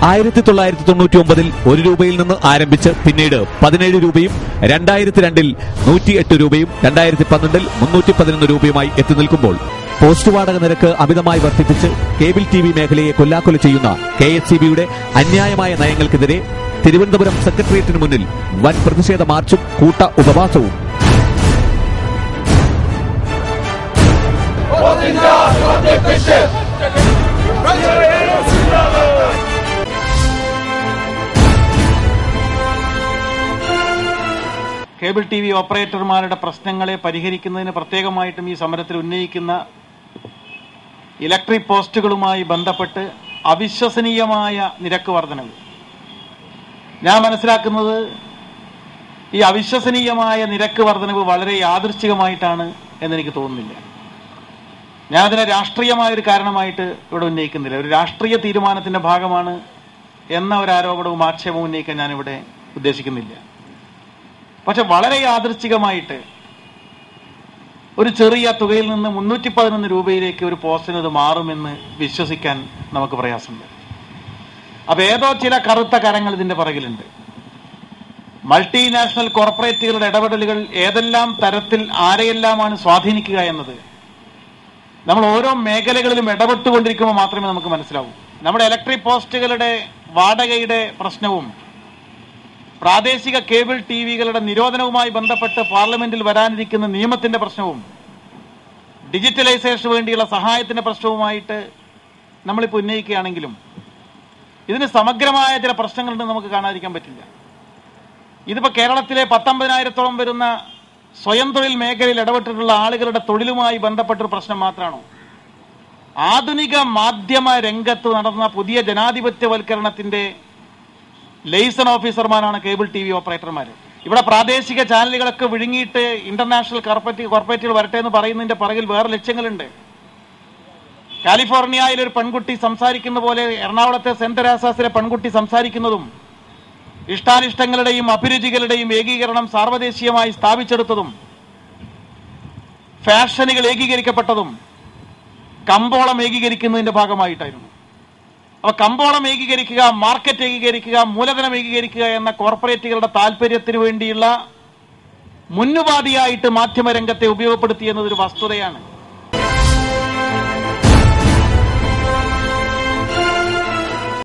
1999 1 രൂപയിൽ നിന്ന് ആരംഭിച്ച് പിന്നീട് 17 രൂപയും 2002 108 രൂപയും 2012 311 രൂപയുമായി എത്തി നിൽക്കുമ്പോൾ പോസ്റ്റ് വാടക നിരക്ക് അമിതമായി വർദ്ധിപ്പിച്ച് കേബിൾ TV മേഖലയെ കൊല്ലാക്കൊല ചെയ്യുന്ന KSEBയുടെ അന്യായമായ നയങ്ങൾക്കെതിരെ തിരുവനന്തപുരം സെക്രട്ടേറിയറ്റിന് മുന്നിൽ വൻ പ്രതിഷേധ മാർച്ചും കൂട്ട ഉപവാസവും. കേബിൾ TV ഓപ്പറേറ്റർമാരുടെ പ്രശ്നങ്ങളെ പരിഹരിക്കുന്നതിന് പ്രത്യേകമായിട്ടും ഈ സമരത്തിൽ ഉന്നയിക്കുന്ന ഇലക്ട്രിക് പോസ്റ്റുകളുമായി ബന്ധപ്പെട്ട് അവിശ്വസനീയമായ നിരക്ക് വർധനവ്. ഞാൻ മനസ്സിലാക്കുന്നത് ഈ അവിശ്വസനീയമായ നിരക്ക് വർധനവ് വളരെ യാദൃശ്ചികമായിട്ടാണ് എന്നെനിക്ക് തോന്നുന്നില്ല. ഞാൻ അതിനെ രാഷ്ട്രീയമായൊരു കാരണമായിട്ട് ഇവിടെ ഉന്നയിക്കുന്നില്ല. ഒരു രാഷ്ട്രീയ തീരുമാനത്തിന്റെ ഭാഗമാണ് എന്ന ഒരു ആരോപണവും ആക്ഷേപവും ഉന്നയിക്കാൻ ഞാനിവിടെ ഉദ്ദേശിക്കുന്നില്ല. പക്ഷെ വളരെ യാദൃശ്ചികമായിട്ട് ഒരു ചെറിയ തുകയിൽ നിന്ന് 311 രൂപയിലേക്ക് ഒരു പോസ്റ്റിന് ഇത് മാറുമെന്ന് വിശ്വസിക്കാൻ നമുക്ക് പ്രയാസമുണ്ട്. അപ്പൊ ഏതോ ചില കറുത്ത കരങ്ങൾ ഇതിന്റെ പുറകിലുണ്ട്. മൾട്ടിനാഷണൽ കോർപ്പറേറ്റുകളുടെ ഇടപെടലുകൾ ഏതെല്ലാം തരത്തിൽ ആരെയെല്ലാമാണ് സ്വാധീനിക്കുക എന്നത് നമ്മൾ ഓരോ മേഖലകളിലും ഇടപെട്ടുകൊണ്ടിരിക്കുമ്പോൾ മാത്രമേ നമുക്ക് മനസ്സിലാവൂ. നമ്മുടെ ഇലക്ട്രിക് പോസ്റ്റുകളുടെ വാടകയുടെ പ്രശ്നവും പ്രാദേശിക കേബിൾ TVകളുടെ നിരോധനവുമായി ബന്ധപ്പെട്ട് പാർലമെന്റിൽ വരാനിരിക്കുന്ന നിയമത്തിന്റെ പ്രശ്നവും ഡിജിറ്റലൈസേഷന് വേണ്ടിയുള്ള സഹായത്തിന്റെ പ്രശ്നവുമായിട്ട് നമ്മളിപ്പോൾ ഉന്നയിക്കുകയാണെങ്കിലും ഇതിന് സമഗ്രമായ ചില പ്രശ്നങ്ങളുണ്ടെന്ന് നമുക്ക് കാണാതിരിക്കാൻ പറ്റില്ല. ഇതിപ്പോ കേരളത്തിലെ 19,000-ഓളം വരുന്ന സ്വയം തൊഴിൽ മേഖലയിൽ ഇടപെട്ടിട്ടുള്ള ആളുകളുടെ തൊഴിലുമായി ബന്ധപ്പെട്ടൊരു പ്രശ്നം മാത്രമാണോ? ആധുനിക മാധ്യമ രംഗത്ത് നടന്ന പുതിയ ജനാധിപത്യവൽക്കരണത്തിന്റെ ലൈസൺ ഓഫീസർമാരാണ് കേബിൾ TV ഓപ്പറേറ്റർമാർ. ഇവിടെ പ്രാദേശിക ചാനലുകളൊക്കെ വിഴുങ്ങിയിട്ട് ഇന്റർനാഷണൽ കോർപ്പറേറ്റുകൾ വരട്ടെ എന്ന് പറയുന്നതിന്റെ പുറകിൽ വേറെ ലക്ഷ്യങ്ങളുണ്ട്. കാലിഫോർണിയയിൽ ഒരു പെൺകുട്ടി സംസാരിക്കുന്ന പോലെ എറണാകുളത്തെ സെന്റ് തെരേസാസിലെ പെൺകുട്ടി സംസാരിക്കുന്നതും ഇഷ്ടാനിഷ്ടങ്ങളുടെയും അഭിരുചികളുടെയും ഏകീകരണം സാർവദേശീയമായി സ്ഥാപിച്ചെടുത്തതും ഫാഷനുകൾ ഏകീകരിക്കപ്പെട്ടതും കമ്പോളം ഏകീകരിക്കുന്നതിന്റെ ഭാഗമായിട്ടായിരുന്നു. അപ്പൊ കമ്പോളം ഏകീകരിക്കുക, മാർക്കറ്റ് ഏകീകരിക്കുക, മൂലധനം ഏകീകരിക്കുക എന്ന കോർപ്പറേറ്റുകളുടെ താല്പര്യത്തിന് വേണ്ടിയുള്ള മുന്നുപാധിയായിട്ട് മാധ്യമരംഗത്തെ ഉപയോഗപ്പെടുത്തി എന്നതൊരു വസ്തുതയാണ്.